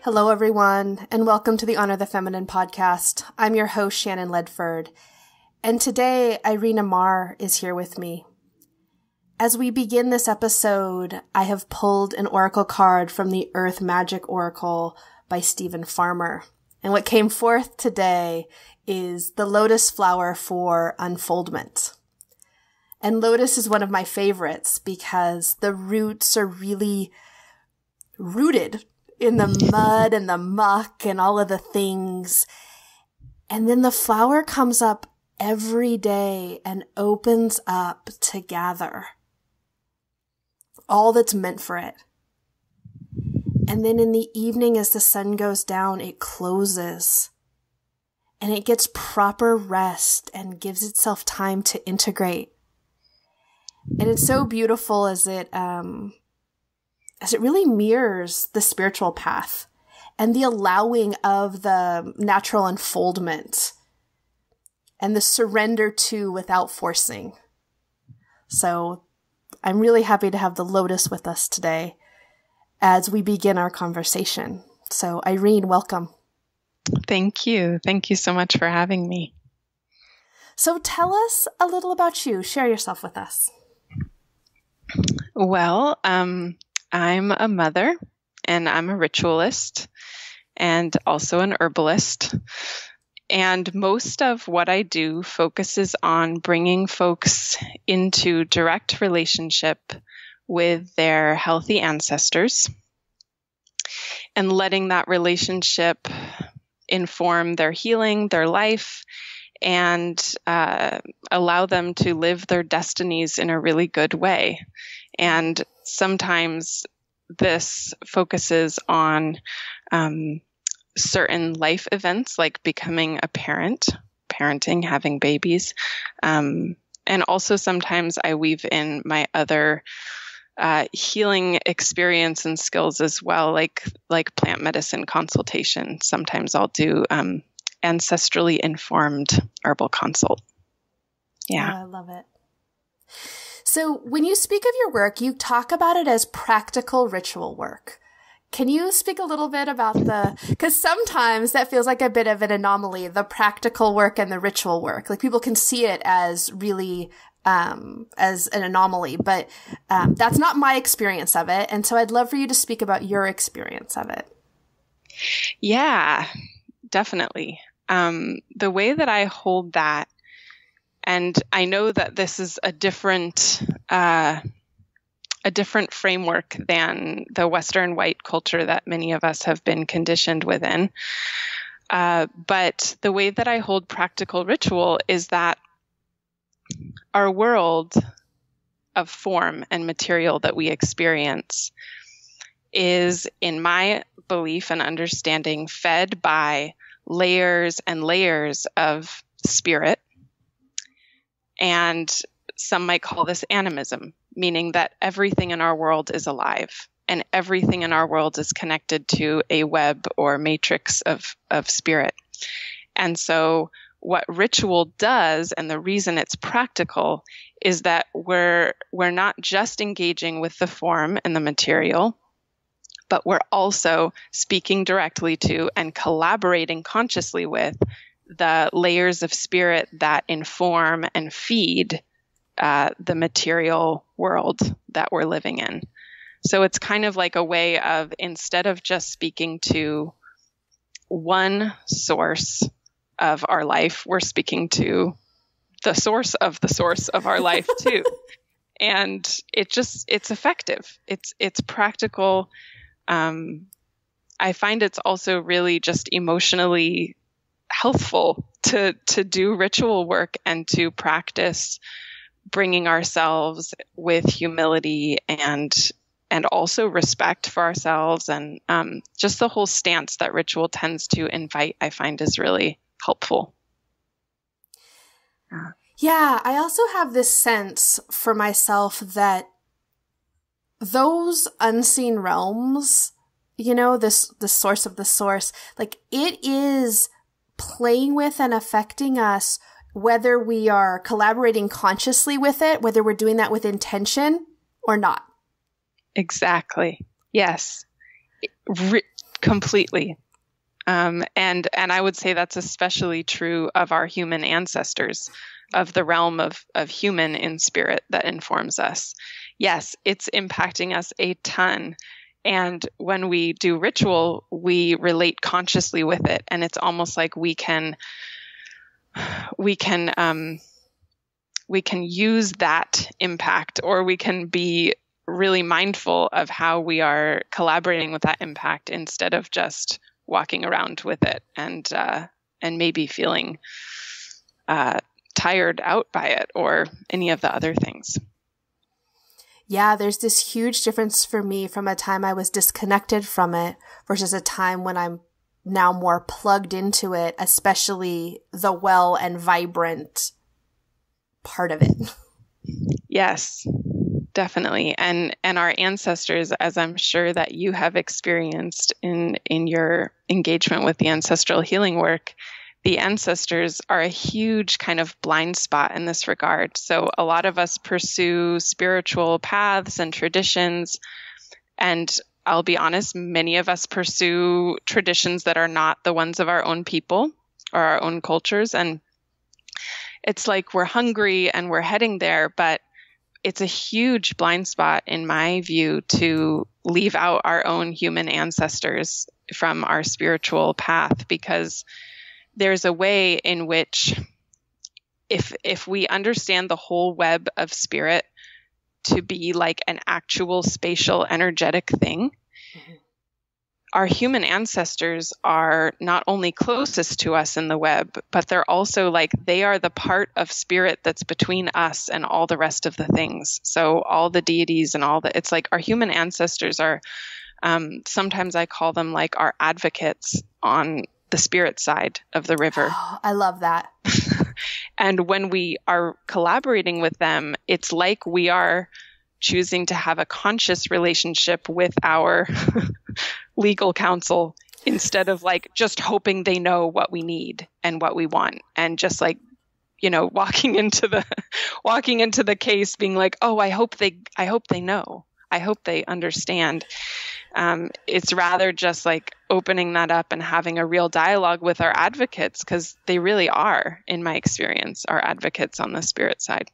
Hello, everyone, and welcome to the Honor the Feminine podcast. I'm your host, Shannon Ledford, and today Irene Ammar is here with me. As we begin this episode, I have pulled an oracle card from the Earth Magic Oracle by Stephen Farmer, and what came forth today is the Lotus Flower for unfoldment. And lotus is one of my favorites because the roots are really rooted in the mud and the muck and all of the things. And then the flower comes up every day and opens up to gather all that's meant for it. And then in the evening, as the sun goes down, it closes and it gets proper rest and gives itself time to integrate. And it's so beautiful as it really mirrors the spiritual path and the allowing of the natural unfoldment and the surrender to without forcing. So I'm really happy to have the lotus with us today as we begin our conversation. So Irene, welcome. Thank you. Thank you so much for having me. So tell us a little about you. Share yourself with us. Well, I'm a mother and I'm a ritualist and also an herbalist. And most of what I do focuses on bringing folks into direct relationship with their healthy ancestors and letting that relationship inform their healing, their life, and allow them to live their destinies in a really good way. And sometimes this focuses on certain life events like becoming a parent, parenting, having babies. And also sometimes I weave in my other healing experience and skills as well, like plant medicine consultation. Sometimes I'll do ancestrally informed herbal consult. Yeah. Oh, I love it. So when you speak of your work, you talk about it as practical ritual work. Can you speak a little bit about because sometimes that feels like a bit of an anomaly, the work and the ritual work. Like people can see it as really, as an anomaly, but, that's not my experience of it. And so I'd love for you to speak about your experience of it. Yeah, definitely. The way that I hold that, and I know that this is a different framework than the Western white culture that many of us have been conditioned within. But the way that I hold practical ritual is that our world of form and material that we experience is, in my belief and understanding, fed by layers and layers of spirit. And some might call this animism, meaning that everything in our world is alive and everything in our world is connected to a web or matrix of spirit. And so what ritual does, and the reason it's practical, is that we're not just engaging with the form and the material, but we're also speaking directly to and collaborating consciously with the layers of spirit that inform and feed the material world that we're living in. So it's kind of like a way of, instead of just speaking to one source of our life, we're speaking to the source of our life too. And it's effective. It's practical. I find it's also really just emotionally healthful to do ritual work and to practice bringing ourselves with humility and also respect for ourselves, and just the whole stance that ritual tends to invite, I find, is really helpful. Yeah, I also have this sense for myself that those unseen realms, the source of the source, like it is playing with and affecting us, whether we are collaborating consciously with it, whether we're doing that with intention or not. Exactly. Yes. Completely. And I would say that's especially true of our human ancestors, of the realm of human in spirit that informs us. Yes, it's impacting us a ton. And when we do ritual, we relate consciously with it. And it's almost like we can use that impact, or we can be really mindful of how we are collaborating with that impact instead of just walking around with it and maybe feeling tired out by it or any of the other things. Yeah, there's this huge difference for me from a time I was disconnected from it versus a time when I'm now more plugged into it, especially the well and vibrant part of it. Yes, definitely. And our ancestors, as I'm sure that you have experienced in your engagement with the ancestral healing work, the ancestors are a huge kind of blind spot in this regard. So a lot of us pursue spiritual paths and traditions, and I'll be honest, many of us pursue traditions that are not the ones of our own people or our own cultures. And it's like we're hungry and we're heading there, but it's a huge blind spot, in my view, to leave out our own human ancestors from our spiritual path, because there's a way in which if we understand the whole web of spirit to be like an actual spatial energetic thing, our human ancestors are not only closest to us in the web, but they're also like, they are the part of spirit that's between us and all the rest of the things. So all the deities and it's like our human ancestors are, sometimes I call them like our advocates on the spirit side of the river. Oh, I love that. And when we are collaborating with them, it's like we are choosing to have a conscious relationship with our legal counsel, instead of like just hoping they know what we need and what we want, and just like, walking into the case being like, oh, I hope they know, I hope they understand. It's rather just like opening that up and having a real dialogue with our advocates, because they really are, in my experience, our advocates on the spirit side.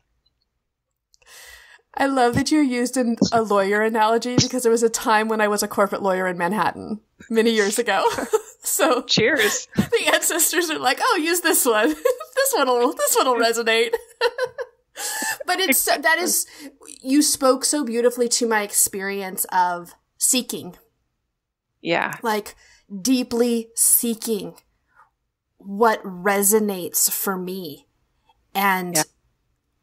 I love that you used a lawyer analogy, because there was a time when I was a corporate lawyer in Manhattan many years ago. So cheers. The ancestors are like, oh, use this one. This one'll resonate. But you spoke so beautifully to my experience of seeking. Yeah. Like deeply seeking what resonates for me. And yeah.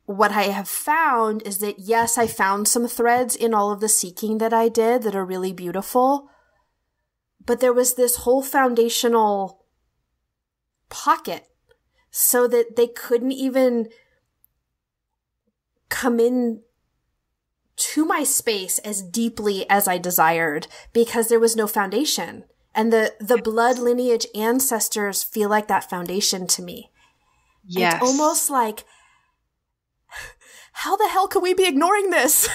What I have found is that, yes, I found some threads in all of the seeking that I did that are really beautiful, but there was this whole foundational pocket so that they couldn't even come in to my space as deeply as I desired, because there was no foundation. And the blood lineage ancestors feel like that foundation to me. Yes. It's almost like, how the hell could we be ignoring this?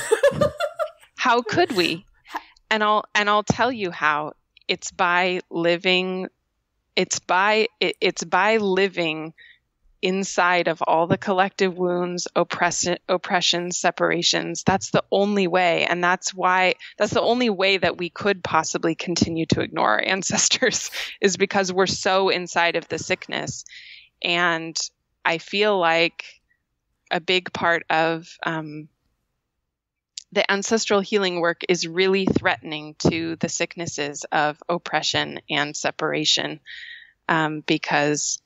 How could we? And I'll tell you how. It's by living inside of all the collective wounds, oppression, separations. That's the only way. And that's the only way that we could possibly continue to ignore our ancestors, is because we're so inside of the sickness. And I feel like a big part of the ancestral healing work is really threatening to the sicknesses of oppression and separation, because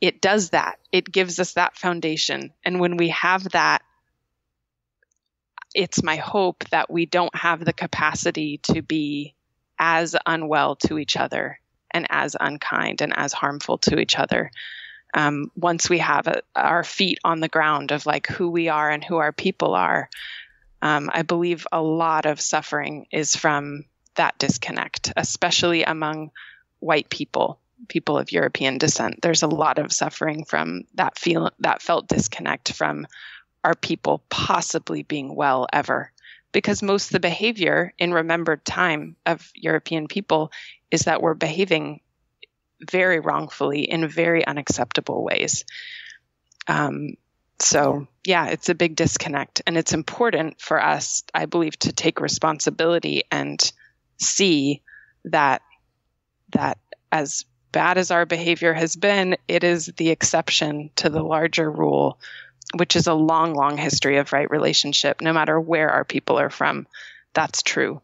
it does that. It gives us that foundation. And when we have that, it's my hope that we don't have the capacity to be as unwell to each other and as unkind and as harmful to each other. Once we have our feet on the ground of like who we are and who our people are, I believe a lot of suffering is from that disconnect, especially among white people of European descent. There's a lot of suffering from that felt disconnect from our people possibly being well ever, because most of the behavior in remembered time of European people is that we're behaving very wrongfully in very unacceptable ways. So yeah, it's a big disconnect, and it's important for us, I believe, to take responsibility and see that as bad as our behavior has been, it is the exception to the larger rule, which is a long, long history of right relationship. No matter where our people are from, that's true.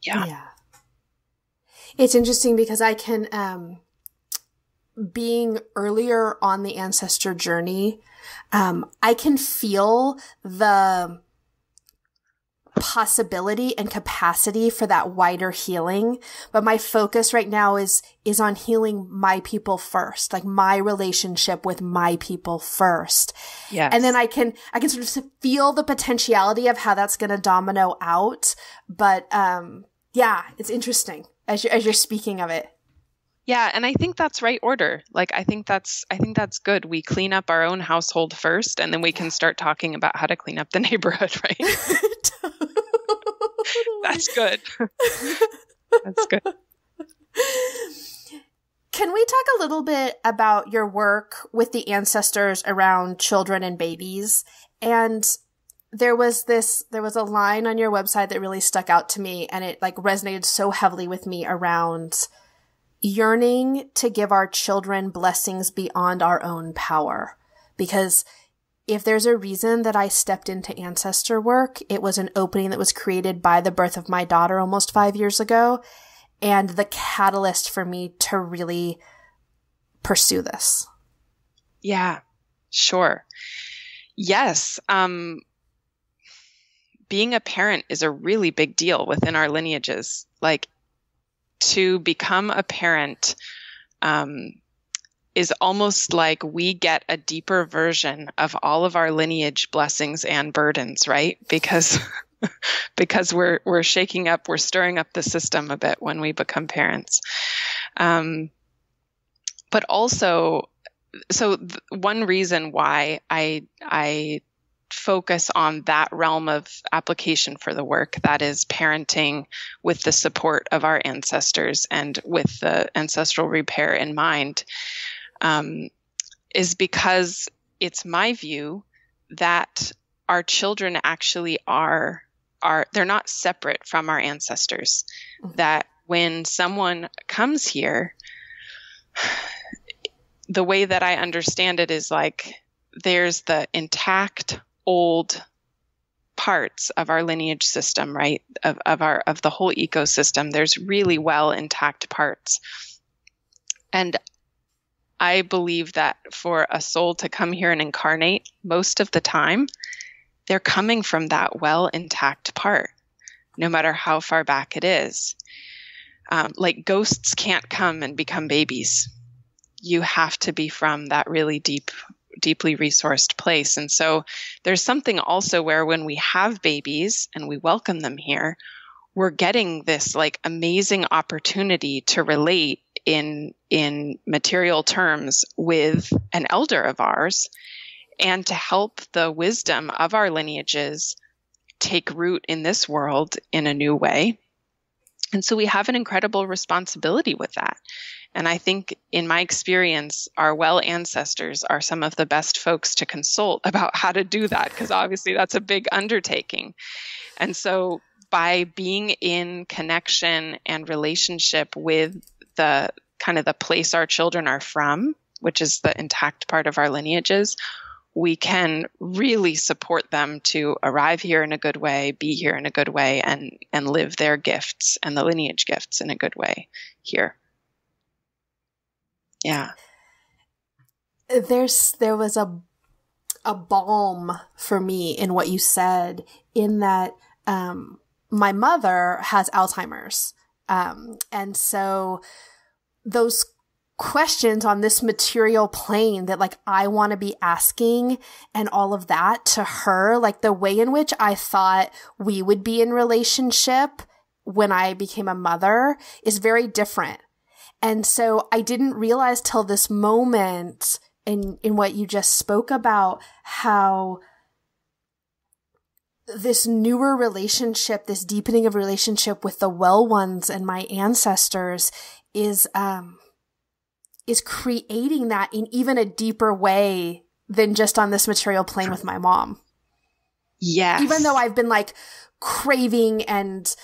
Yeah. It's interesting because I can, being earlier on the ancestor journey, I can feel the possibility and capacity for that wider healing. But my focus right now is on healing my people first, like my relationship with my people first. Yes. And then I can sort of feel the potentiality of how that's going to domino out. But, yeah, it's interesting as you're speaking of it. Yeah. And I think that's right order. Like, I think that's good. We clean up our own household first, and then we can start talking about how to clean up the neighborhood, right? That's good. That's good. Can we talk a little bit about your work with the ancestors around children and babies? And there was a line on your website that really stuck out to me, and it like resonated so heavily with me around yearning to give our children blessings beyond our own power. Because if there's a reason that I stepped into ancestor work, it was an opening that was created by the birth of my daughter almost 5 years ago, and the catalyst for me to really pursue this. Yeah, sure. Yes. Being a parent is a really big deal within our lineages. Like, to become a parent is almost like we get a deeper version of all of our lineage blessings and burdens, right? Because we're shaking up, we're stirring up the system a bit when we become parents. But also, one reason why I focus on that realm of application for the work, that is parenting with the support of our ancestors and with the ancestral repair in mind, is because it's my view that our children actually they're not separate from our ancestors. Mm-hmm. That when someone comes here, the way that I understand it is like there's the intact old parts of our lineage system, right? Of the whole ecosystem. There's really well intact parts. And I believe that for a soul to come here and incarnate, most of the time, they're coming from that well intact part, no matter how far back it is. Like ghosts can't come and become babies. You have to be from that really deeply resourced place. And so there's something also where when we have babies and we welcome them here, we're getting this like amazing opportunity to relate in material terms with an elder of ours, and to help the wisdom of our lineages take root in this world in a new way. And so we have an incredible responsibility with that. And I think in my experience, our well ancestors are some of the best folks to consult about how to do that, because obviously that's a big undertaking. And so by being in connection and relationship with the kind of the place our children are from, which is the intact part of our lineages, we can really support them to arrive here in a good way, be here in a good way, and live their gifts and the lineage gifts in a good way here. Yeah. There was a balm for me in what you said, in that my mother has Alzheimer's. And so those questions on this material plane that like I want to be asking and all of that to her, like the way in which I thought we would be in relationship when I became a mother is very different. And so I didn't realize till this moment in what you just spoke about, how this newer relationship, this deepening of relationship with the well ones and my ancestors is creating that in even a deeper way than just on this material plane with my mom. Yes. Even though I've been like craving and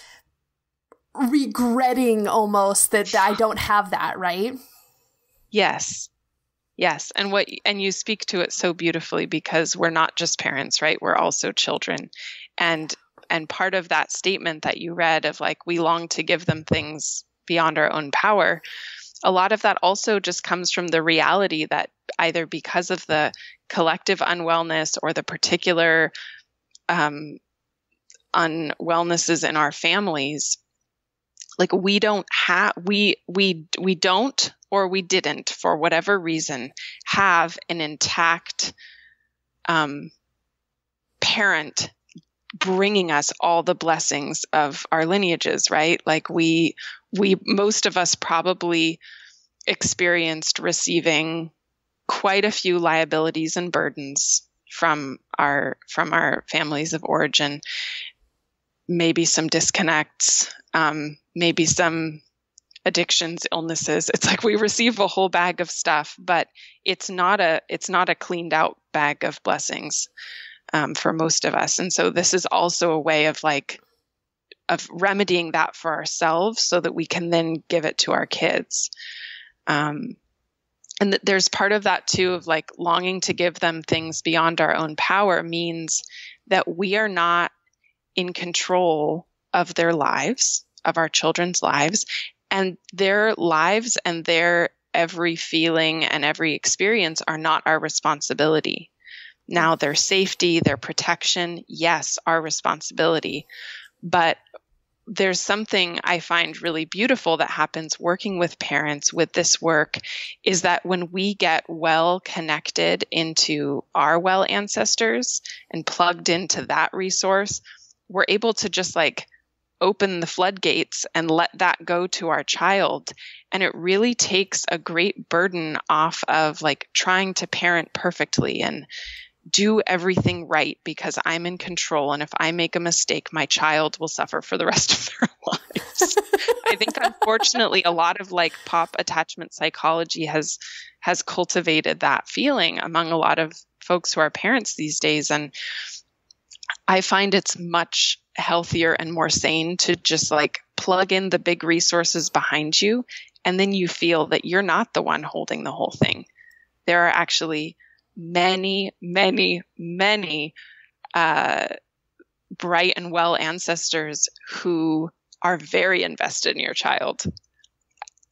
regretting almost that I don't have that, right? Yes. Yes. And you speak to it so beautifully, because we're not just parents, right? We're also children. And part of that statement that you read of like, we long to give them things beyond our own power, a lot of that also just comes from the reality that either because of the collective unwellness or the particular unwellnesses in our families, like we don't, or we didn't, for whatever reason, have an intact parent bringing us all the blessings of our lineages, right? Like we most of us probably experienced receiving quite a few liabilities and burdens from our families of origin, maybe some disconnects, maybe some addictions, illnesses. It's like we receive a whole bag of stuff, but it's not a cleaned out bag of blessings for most of us. And so this is also a way of remedying that for ourselves so that we can then give it to our kids. And there's part of that too, of like longing to give them things beyond our own power means that we are not in control of their lives, of our children's lives, and their lives and their every feeling and every experience are not our responsibility. Now, their safety, their protection, yes, our responsibility. But there's something I find really beautiful that happens working with parents with this work, is that when we get well connected into our well ancestors and plugged into that resource, we're able to just like open the floodgates and let that go to our child. And it really takes a great burden off of like trying to parent perfectly and do everything right because I'm in control. And if I make a mistake, my child will suffer for the rest of their lives. I think unfortunately a lot of like pop attachment psychology has cultivated that feeling among a lot of folks who are parents these days. And I find it's much healthier and more sane to just like plug in the big resources behind you. And then you feel that you're not the one holding the whole thing. There are actually many, many, many bright and well ancestors who are very invested in your child.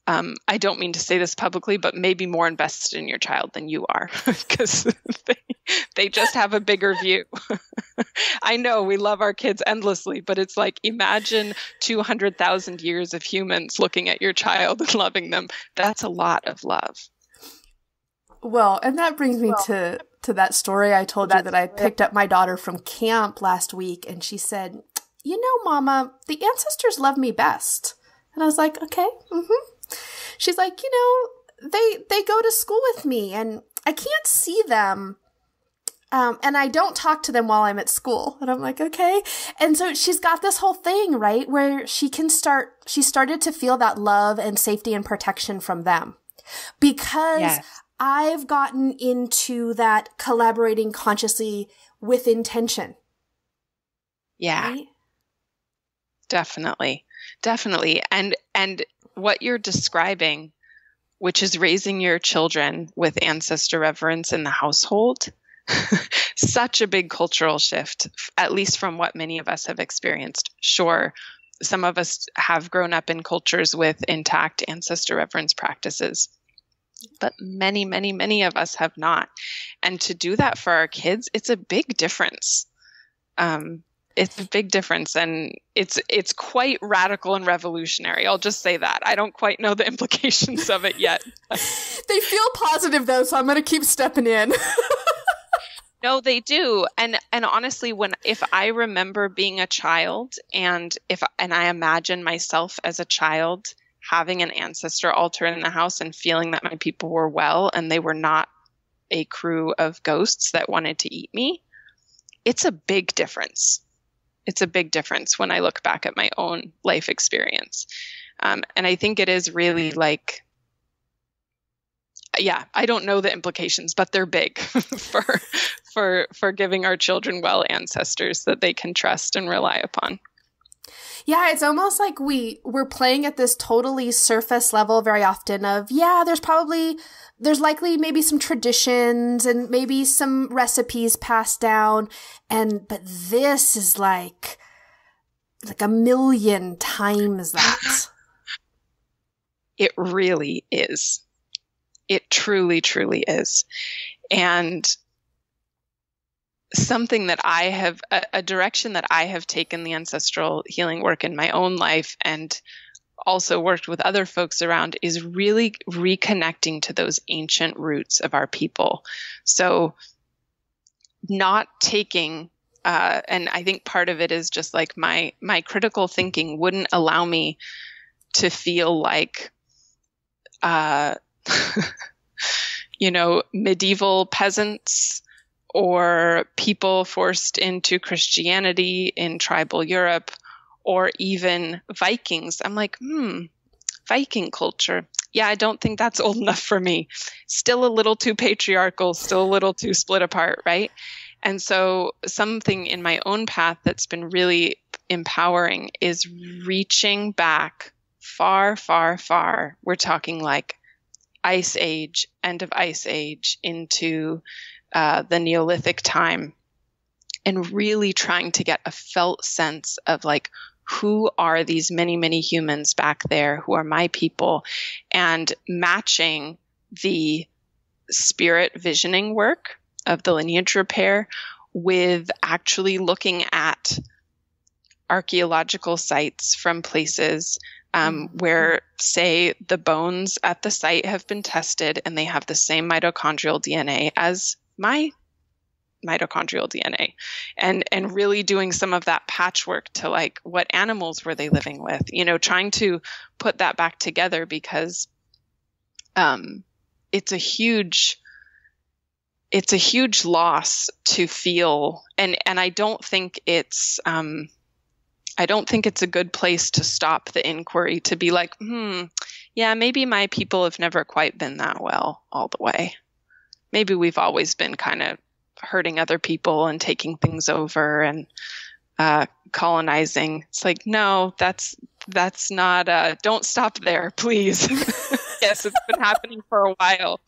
I don't mean to say this publicly, but maybe more invested in your child than you are because they just have a bigger view. I know we love our kids endlessly, but it's like, imagine 200,000 years of humans looking at your child and loving them. That's a lot of love. Well, and that brings me to that story I told you that I picked up my daughter from camp last week, and she said, "You know, Mama, the ancestors love me best." And I was like, "Okay, She's like, "You know, they go to school with me, and I can't see them, and I don't talk to them while I'm at school." And I'm like, "Okay." And so she's got this whole thing, right, where she started to feel that love and safety and protection from them because yes. I've gotten into that collaborating consciously with intention. Yeah. Right? Definitely. And what you're describing, which is raising your children with ancestor reverence in the household, such a big cultural shift, at least from what many of us have experienced. Sure, some of us have grown up in cultures with intact ancestor reverence practices, but many, many, many of us have not. And to do that for our kids, it's a big difference. It's a big difference, and it's quite radical and revolutionary. I'll just say that. I don't quite know the implications of it yet. They feel positive, though, so I'm going to keep stepping in. No, they do. And honestly, if I remember being a child and I imagine myself as a child having an ancestor altar in the house and feeling that my people were well and they were not a crew of ghosts that wanted to eat me, it's a big difference. It's a big difference when I look back at my own life experience. And I think it is really like, I don't know the implications, but they're big for giving our children well ancestors that they can trust and rely upon. Yeah, it's almost like we're playing at this totally surface level very often of, there's likely maybe some traditions and maybe some recipes passed down. But this is like a million times that. It really is. It truly, truly is. And something that I have, a direction that I have taken the ancestral healing work in my own life and also worked with other folks around is really reconnecting to those ancient roots of our people. So not taking, and I think part of it is just like my critical thinking wouldn't allow me to feel like, medieval peasants or people forced into Christianity in tribal Europe, or even Vikings. I'm like, Viking culture. Yeah, I don't think that's old enough for me. Still a little too patriarchal, still a little too split apart, right? And so something in my own path that's been really empowering is reaching back far, far, far. We're talking like Ice Age, end of Ice Age, into the Neolithic time, and really trying to get a felt sense of like, who are these many, many humans back there who are my people, and matching the spirit visioning work of the lineage repair with actually looking at archaeological sites from places where, say, the bones at the site have been tested and they have the same mitochondrial DNA as my mitochondrial DNA, and really doing some of that patchwork to like, what animals were they living with, trying to put that back together, because it's a huge loss to feel, and I don't think it's a good place to stop the inquiry, to be like, maybe my people have never quite been that well all the way. Maybe we've always been kind of hurting other people and taking things over and colonizing. It's like, no, that's not, don't stop there, please. Yes, it's been happening for a while,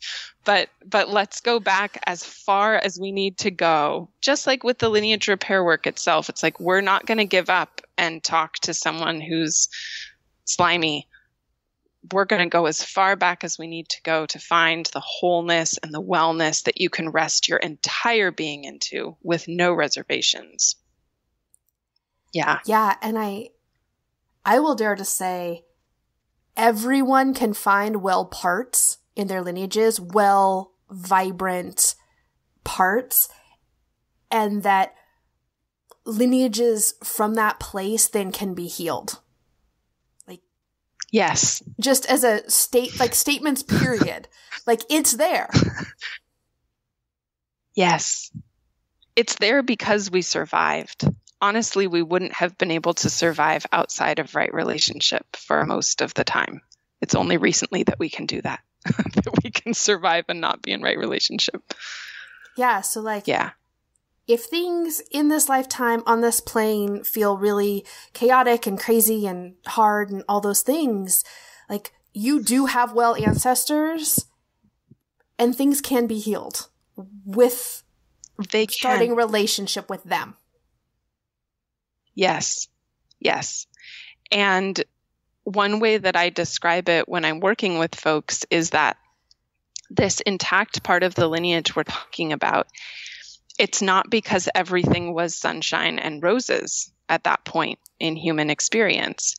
but let's go back as far as we need to go. Just like with the lineage repair work itself, it's like, we're not going to give up and talk to someone who's slimy. We're going to go as far back as we need to go to find the wholeness and the wellness that you can rest your entire being into with no reservations. Yeah. Yeah. And I will dare to say everyone can find well parts in their lineages, well, vibrant parts, and that lineages from that place then can be healed. Yes. Just as a statements, period. Like, it's there. Yes. It's there because we survived. Honestly, we wouldn't have been able to survive outside of right relationship for most of the time. It's only recently that we can do that, that we can survive and not be in right relationship. Yeah. So if things in this lifetime on this plane feel really chaotic and crazy and hard and all those things, like, you do have well ancestors, and things can be healed with starting a relationship with them. Yes. Yes. And one way that I describe it when I'm working with folks is that this intact part of the lineage we're talking about, it's not because everything was sunshine and roses at that point in human experience.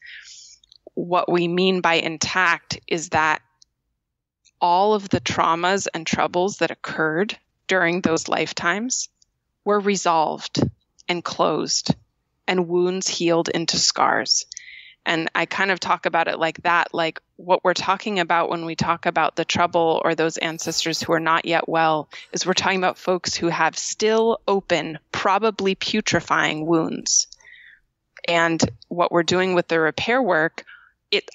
What we mean by intact is that all of the traumas and troubles that occurred during those lifetimes were resolved and closed, and wounds healed into scars. And I kind of talk about it like that, like what we're talking about when we talk about the trouble or those ancestors who are not yet well, is we're talking about folks who have still open, probably putrefying wounds, And what we're doing with the repair work,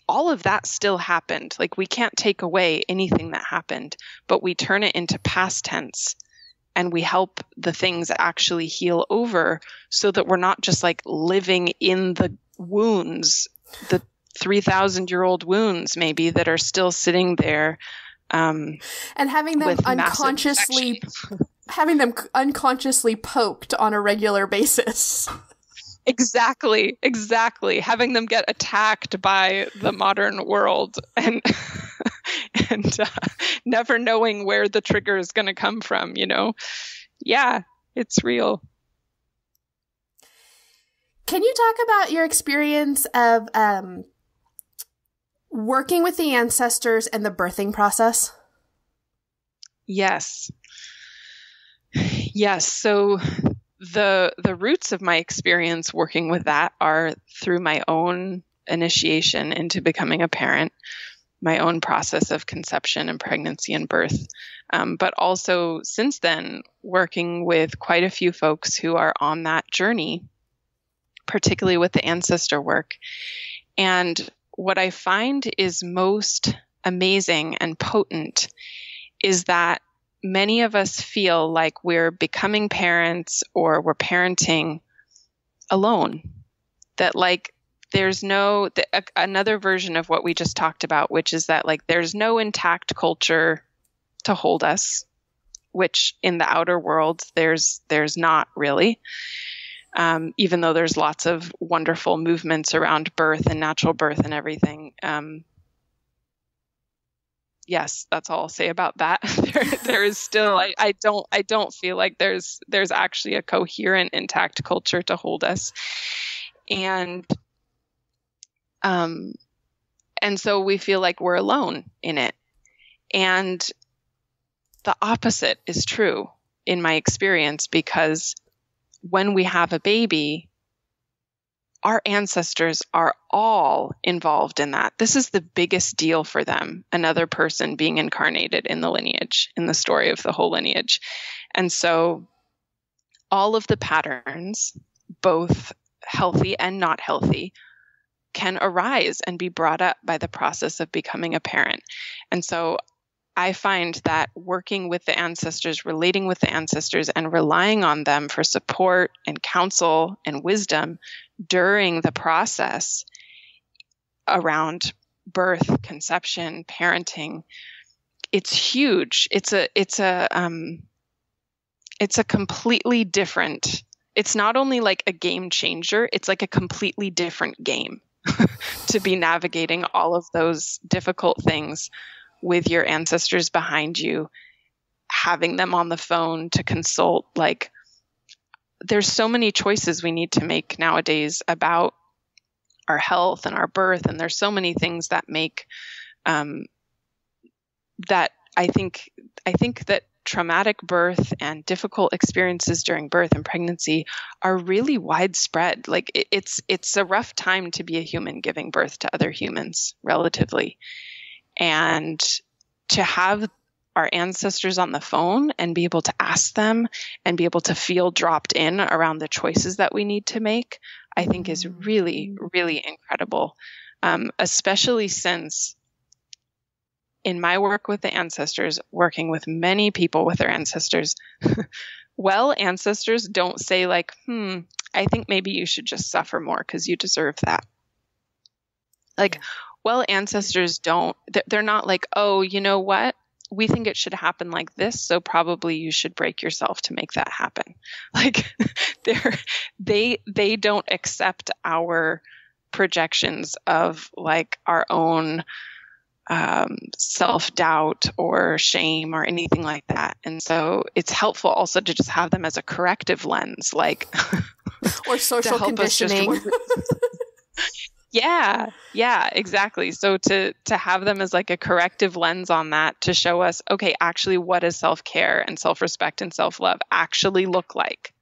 all of that still happened. Like, we can't take away anything that happened, but we turn it into past tense and we help the things actually heal over so that we're not just like living in the wounds, the 3,000-year-old wounds maybe that are still sitting there. And having them unconsciously poked on a regular basis. Exactly. Having them get attacked by the modern world and never knowing where the trigger is going to come from, Yeah, it's real. Can you talk about your experience of working with the ancestors and the birthing process? Yes. So the roots of my experience working with that are through my own initiation into becoming a parent, my own process of conception and pregnancy and birth. But also since then, working with quite a few folks who are on that journey, particularly with the ancestor work. And what I find is most amazing and potent is that many of us feel like we're becoming parents or we're parenting alone. That like there's another version of what we just talked about, which is that like there's no intact culture to hold us, which in the outer world there's not really. Even though there's lots of wonderful movements around birth and natural birth and everything. Yes, that's all I'll say about that. There is still, I don't feel like there's actually a coherent, intact culture to hold us. And so we feel like we're alone in it. And the opposite is true in my experience, because when we have a baby, our ancestors are all involved in that. This is the biggest deal for them, another person being incarnated in the lineage, in the story of the whole lineage. And so all of the patterns, both healthy and not healthy, can arise and be brought up by the process of becoming a parent. And so I find that working with the ancestors, relating with the ancestors, and relying on them for support and counsel and wisdom during the process around birth, conception, parenting, it's huge. It's a completely different, it's not only like a game changer, it's like a completely different game to be navigating all of those difficult things with your ancestors behind you, having them on the phone to consult. Like, there's so many choices we need to make nowadays about our health and our birth. And there's so many things that make, that I think that traumatic birth and difficult experiences during birth and pregnancy are really widespread. Like, it's a rough time to be a human giving birth to other humans, relatively. And to have our ancestors on the phone and be able to ask them and be able to feel dropped in around the choices that we need to make, I think is really, really incredible. Especially since in my work with the ancestors, working with many people with their ancestors, ancestors don't say like, I think maybe you should just suffer more because you deserve that. Like, ancestors don't, they're not like, oh, you know what? We think it should happen like this, so probably you should break yourself to make that happen. Like, they don't accept our projections of like our own self-doubt or shame or anything like that. And so it's helpful also to just have them as a corrective lens, like or social conditioning. Yeah, exactly. So to have them as like a corrective lens on that, to show us, okay, actually, what does self-care and self-respect and self-love actually look like?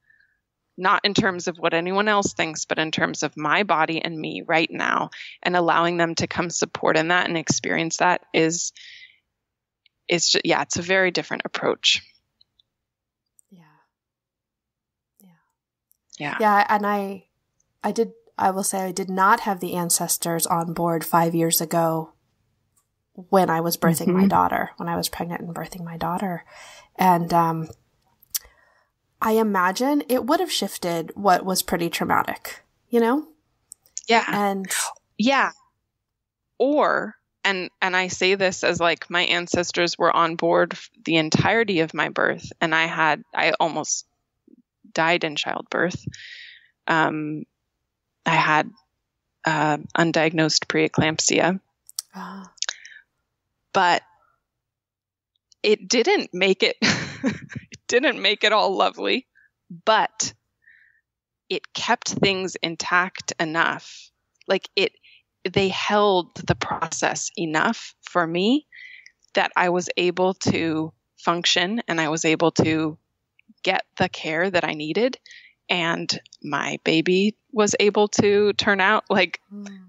Not in terms of what anyone else thinks, but in terms of my body and me right now, and allowing them to come support in that and experience that it's a very different approach. Yeah. And I I will say I did not have the ancestors on board 5 years ago when I was birthing my daughter, when I was pregnant and birthing my daughter. And I imagine it would have shifted what was pretty traumatic, you know? Yeah. And yeah. Or, and I say this as like my ancestors were on board the entirety of my birth, and I almost died in childbirth. I had undiagnosed preeclampsia. But it didn't make it it didn't make it all lovely, but it kept things intact enough. Like they held the process enough for me that I was able to function and I was able to get the care that I needed, and my baby was able to turn out, like,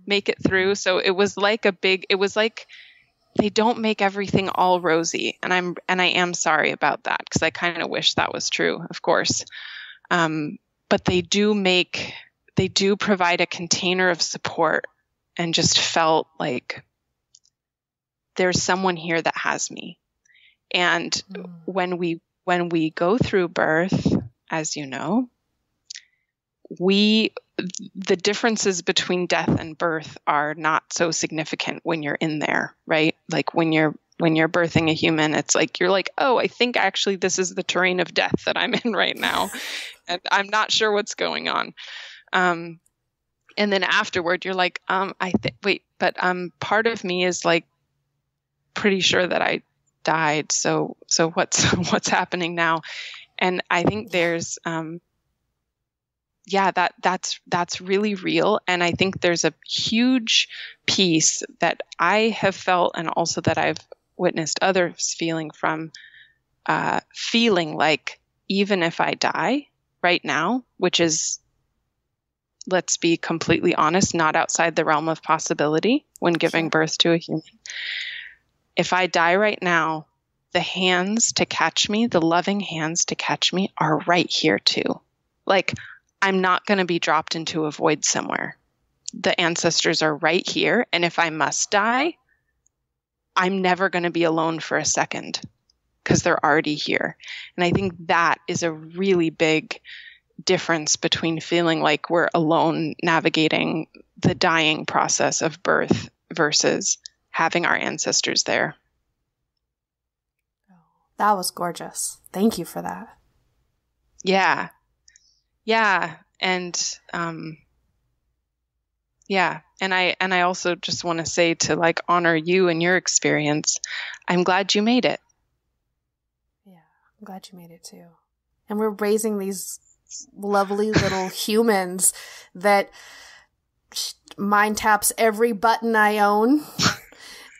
make it through. So it was like they don't make everything all rosy. And I am sorry about that, because I kind of wish that was true, of course. But they do provide a container of support, and just felt like there's someone here that has me. And when we go through birth, as you know, the differences between death and birth are not so significant when you're in there, right? Like when you're birthing a human, it's like, you're like, oh, I think actually this is the terrain of death that I'm in right now. And I'm not sure what's going on. And then afterward, you're like, but part of me is like pretty sure that I died. So what's happening now? And I think there's, that's really real. And I think there's a huge piece that I have felt, and also that I've witnessed others feeling like, even if I die right now, which is, let's be completely honest, not outside the realm of possibility when giving birth to a human. If I die right now, the hands to catch me, the loving hands to catch me, are right here too. Like, I'm not going to be dropped into a void somewhere. The ancestors are right here. And if I must die, I'm never going to be alone for a second, because they're already here. And I think that is a really big difference between feeling like we're alone navigating the dying process of birth versus having our ancestors there. That was gorgeous. Thank you for that. Yeah. Yeah. And, And I also just want to say, to like honor you and your experience, I'm glad you made it. Yeah. I'm glad you made it too. And we're raising these lovely little humans that mind taps every button I own.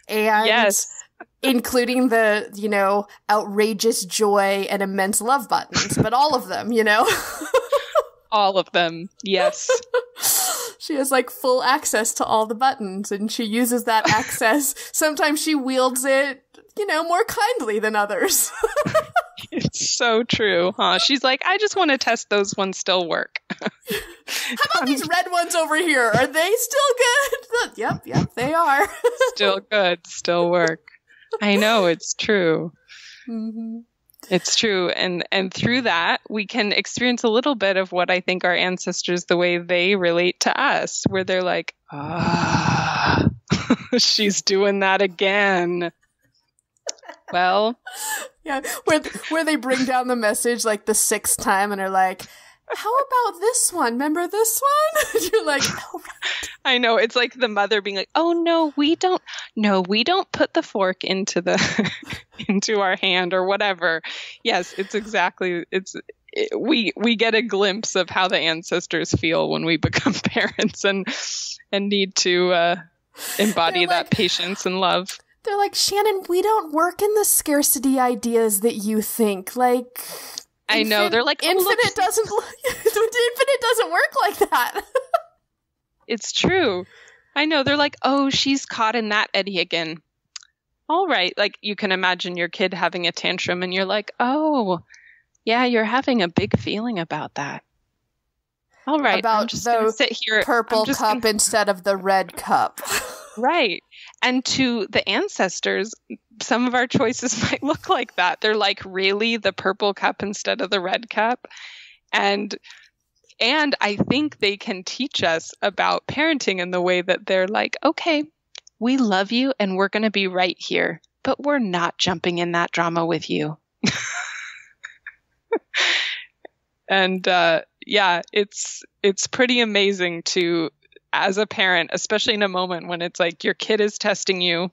And yes. Including the, outrageous joy and immense love buttons, but all of them, All of them. Yes. She has like full access to all the buttons, and she uses that access. Sometimes she wields it, more kindly than others. It's so true, huh? She's like, I just want to test those ones still work. How about these red ones over here? Are they still good? Yep, they are. Still good, still work. I know, it's true. Mm-hmm. It's true. And through that, we can experience a little bit of what I think our ancestors, the way they relate to us, where they're like, she's doing that again. Well, yeah, where they bring down the message like the 6th time and are like, how about this one? Remember this one? You're like, oh, right. I know. It's like the mother being like, oh, no, we don't put the fork into into our hand or whatever. Yes, it's exactly, we get a glimpse of how the ancestors feel when we become parents and need to embody that patience and love. They're like, Shannon, we don't work in the scarcity ideas that you think. Like, I know. They're like, infinite doesn't work like that. It's true. I know. They're like, oh, she's caught in that eddy again. All right. Like, you can imagine your kid having a tantrum and you're like, oh, yeah, you're having a big feeling about that. All right. About I'm just going to sit here. Purple cup instead of the red cup. Right. And to the ancestors, some of our choices might look like that. They're like, really, the purple cup instead of the red cup? And I think they can teach us about parenting in the way that they're like, okay, we love you and we're going to be right here, but we're not jumping in that drama with you. And it's pretty amazing to, as a parent, especially in a moment when it's like your kid is testing you,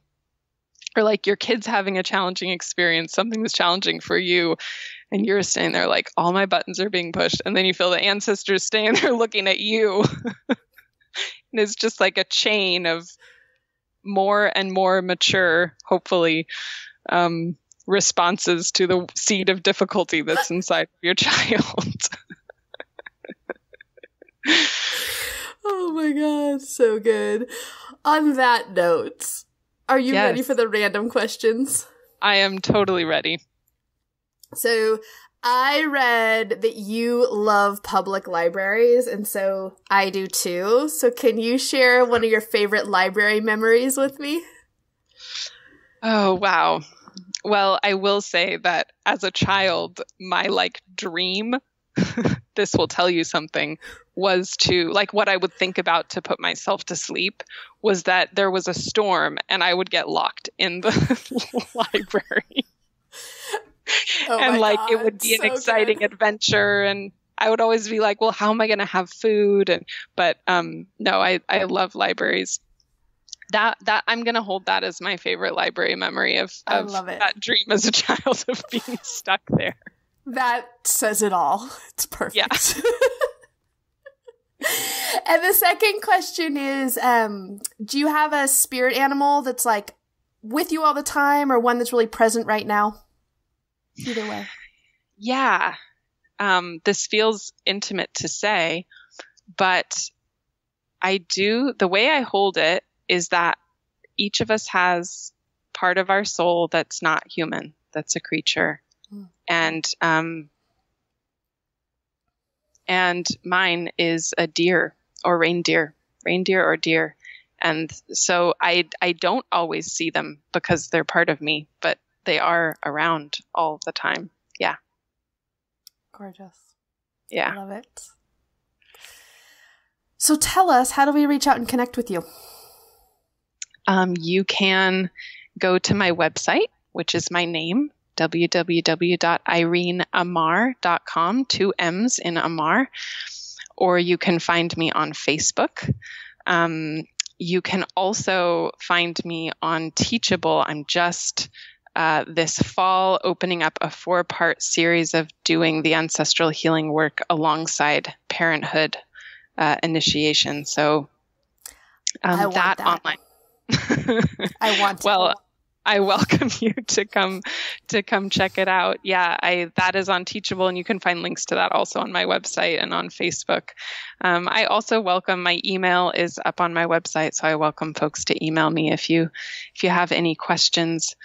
or like your kid's having a challenging experience, something that's challenging for you, and you're standing there like, all my buttons are being pushed. And then you feel the ancestors standing there looking at you. And it's just like a chain of more and more mature, hopefully, responses to the seed of difficulty that's inside of your child. Oh my God, so good. On that note, are you ready for the random questions? I am totally ready. So I read that you love public libraries, and so I do too. So can you share one of your favorite library memories with me? Oh, wow. Well, I will say that as a child, my dream, this will tell you something, was to, what I would think about to put myself to sleep was that there was a storm and I would get locked in the library. And it would be an exciting adventure, and I would always be like, well, how am I going to have food? But no, I love libraries. That I'm going to hold that as my favorite library memory of that dream as a child of being stuck there. That says it all. It's perfect. Yeah. And the second question is, do you have a spirit animal that's with you all the time, or one that's really present right now? Either way. Yeah. This feels intimate to say, but I do, the way I hold it is that each of us has part of our soul that's not human, that's a creature. And mine is a deer or reindeer or deer. And so I don't always see them because they're part of me, but they are around all the time. Yeah. Gorgeous. Yeah. I love it. So tell us, how do we reach out and connect with you? You can go to my website, which is my name, www.ireneammar.com, 2 M's in Ammar, or you can find me on Facebook. You can also find me on Teachable. I'm just this fall opening up a 4-part series of doing the ancestral healing work alongside parenthood initiation. So that online. I want to. Well, I welcome you to come check it out. Yeah, that is on Teachable, and you can find links to that also on my website and on Facebook. I also welcome, my email is up on my website, so I welcome folks to email me if you have any questions.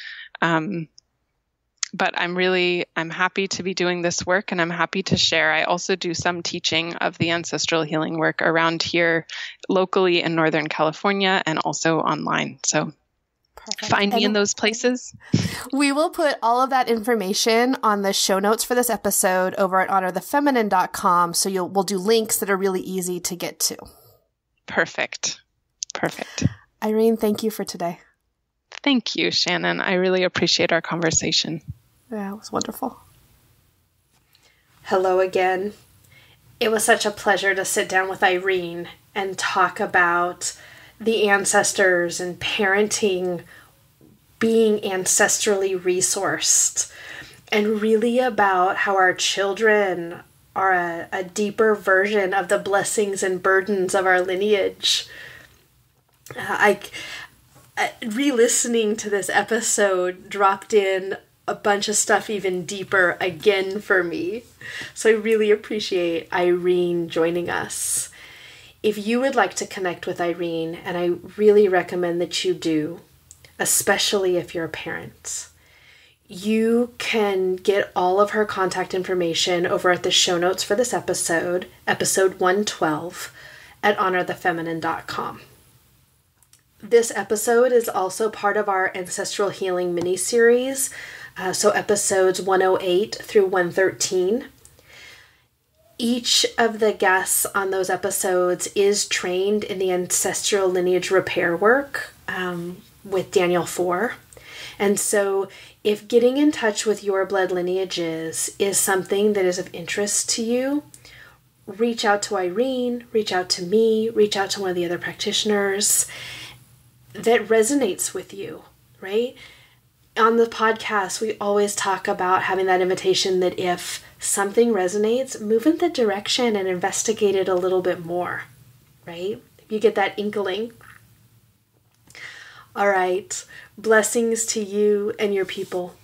But I'm happy to be doing this work, and I'm happy to share. I also do some teaching of the ancestral healing work around here locally in Northern California and also online. So perfect. Find me in those places. We will put all of that information on the show notes for this episode over at honorthefeminine.com. So we'll do links that are really easy to get to. Perfect. Irene, thank you for today. Thank you, Shannon. I really appreciate our conversation. Yeah, it was wonderful. Hello again. It was such a pleasure to sit down with Irene and talk about the ancestors and parenting, being ancestrally resourced, and really about how our children are a deeper version of the blessings and burdens of our lineage. Re-listening to this episode dropped in a bunch of stuff even deeper again for me. So I really appreciate Irene joining us. If you would like to connect with Irene, and I really recommend that you do, especially if you're a parent, You can get all of her contact information over at the show notes for this episode, episode 112, at honorthefeminine.com. This episode is also part of our Ancestral Healing mini-series, so episodes 108 through 113. Each of the guests on those episodes is trained in the ancestral lineage repair work with Daniel 4. And so if getting in touch with your blood lineages is something that is of interest to you, reach out to Irene, reach out to me, reach out to one of the other practitioners that resonates with you, right? On the podcast, we always talk about having that invitation that if something resonates, move in the direction and investigate it a little bit more, right? If you get that inkling. All right. Blessings to you and your people.